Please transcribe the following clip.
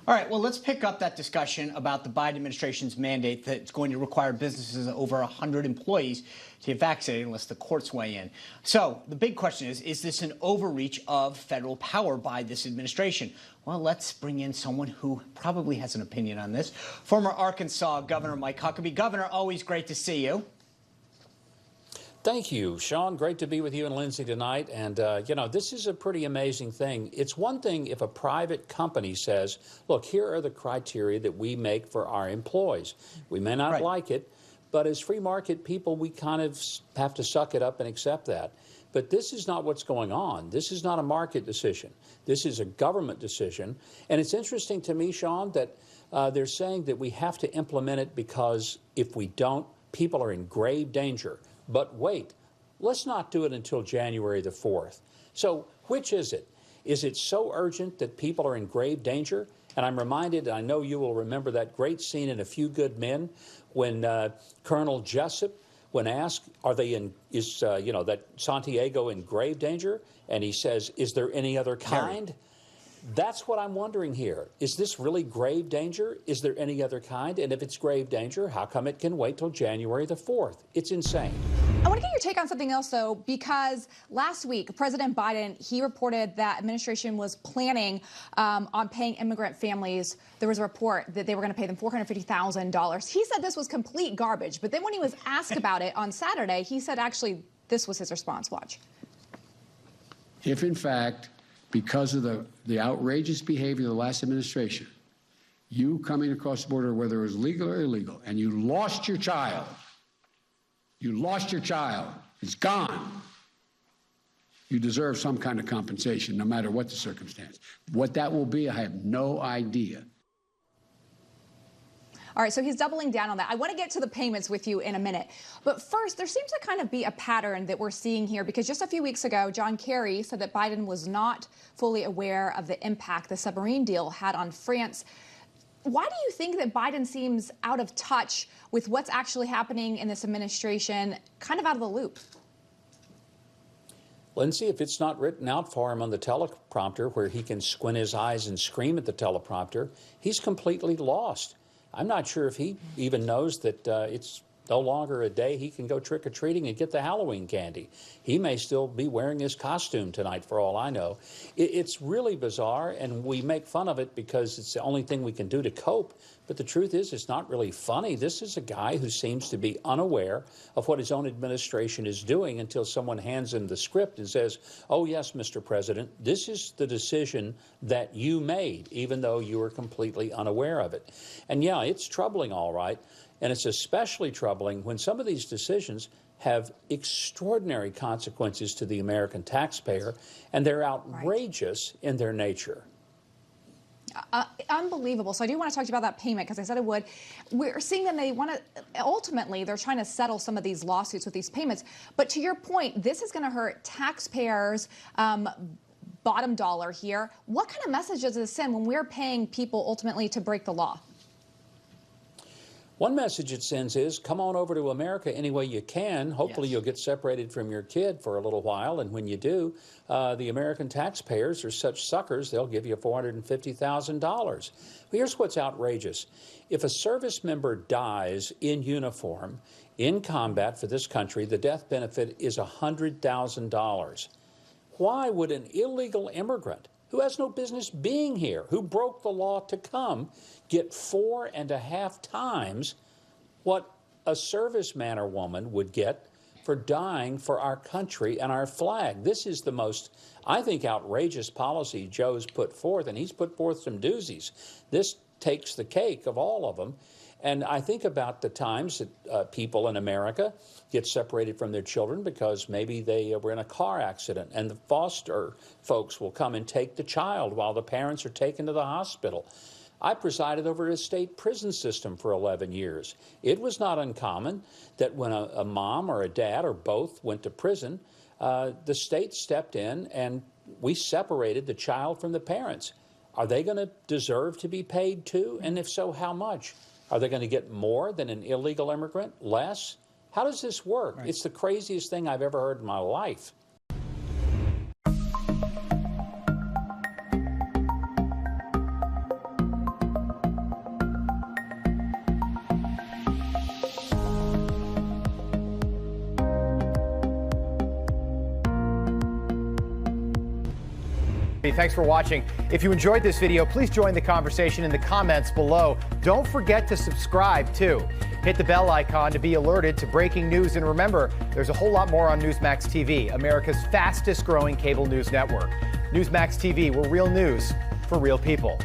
All right, well, let's pick up that discussion about the Biden administration's mandate that's going to require businesses over 100 employees to get vaccinated unless the courts weigh in. So the big question is this an overreach of federal power by this administration? Well, let's bring in someone who probably has an opinion on this. Former Arkansas Governor Mike Huckabee. Governor, always great to see you. Thank you, Sean. Great to be with you and Lyndsay tonight. And, you know, this is a pretty amazing thing. It's one thing if a private company says, look, here are the criteria that we make for our employees. We may not like it, but as free market people, we kind of have to suck it up and accept that. But this is not what's going on. This is not a market decision. This is a government decision. And it's interesting to me, Sean, that they're saying that we have to implement it because if we don't, people are in grave danger. But wait, let's not do it until January the 4th. So which is it? Is it so urgent that people are in grave danger? And I'm reminded, and I know you will remember that great scene in A Few Good Men when Colonel Jessup, when asked, are they in, you know, that Santiago in grave danger? And he says, is there any other kind? That's what I'm wondering here. Is this really grave danger? Is there any other kind? And if it's grave danger, how come it can wait till January the 4th? It's insane. I want to get your take on something else, though, because last week, President Biden, he reported that administration was planning on paying immigrant families. There was a report that they were going to pay them $450,000. He said this was complete garbage. But then when he was asked about it on Saturday, he said, actually, this was his response. Watch. If, in fact, because of the outrageous behavior of the last administration, you coming across the border, whether it was legal or illegal, and you lost your child, it's gone, you deserve some kind of compensation, no matter what the circumstance. What that will be, I have no idea. All right, so he's doubling down on that. I want to get to the payments with you in a minute. But first, there seems to kind of be a pattern that we're seeing here, because just a few weeks ago, John Kerry said that Biden was not fully aware of the impact the submarine deal had on France. Why do you think that Biden seems out of touch with what's actually happening in this administration, kind of out of the loop? Lyndsay, if it's not written out for him on the teleprompter where he can squint his eyes and scream at the teleprompter, he's completely lost. I'm not sure if he even knows that it's no longer a day he can go trick-or-treating and get the Halloween candy. He may still be wearing his costume tonight, for all I know. It's really bizarre, and we make fun of it because it's the only thing we can do to cope. But the truth is, it's not really funny. This is a guy who seems to be unaware of what his own administration is doing until someone hands him the script and says, oh, yes, Mr. President, this is the decision that you made, even though you were completely unaware of it. And, yeah, it's troubling, all right. And it's especially troubling when some of these decisions have extraordinary consequences to the American taxpayer, and they're outrageous in their nature. Unbelievable. So I do want to talk to you about that payment, because I said I would. We're seeing that they want to, ultimately, they're trying to settle some of these lawsuits with these payments. But to your point, this is going to hurt taxpayers' bottom dollar here. What kind of message does this send when we're paying people ultimately to break the law? One message it sends is, come on over to America any way you can. Hopefully you'll get separated from your kid for a little while, and when you do, the American taxpayers are such suckers, they'll give you $450,000. Well, here's what's outrageous. If a service member dies in uniform, in combat for this country, the death benefit is $100,000. Why would an illegal immigrant who has no business being here, who broke the law to come, get 4.5 times what a serviceman or woman would get for dying for our country and our flag? This is the most, I think, outrageous policy Joe's put forth, and he's put forth some doozies. This takes the cake of all of them. And I think about the times that people in America get separated from their children because maybe they were in a car accident, and the foster folks will come and take the child while the parents are taken to the hospital. I presided over a state prison system for 11 years. It was not uncommon that when a mom or a dad or both went to prison, the state stepped in and we separated the child from the parents. Are they going to deserve to be paid too? And if so, how much? Are they going to get more than an illegal immigrant? Less? How does this work? Right. It's the craziest thing I've ever heard in my life. Thanks for watching. If you enjoyed this video, please join the conversation in the comments below. Don't forget to subscribe, too. Hit the bell icon to be alerted to breaking news. And remember, there's a whole lot more on Newsmax TV, America's fastest growing cable news network. Newsmax TV, we're real news for real people.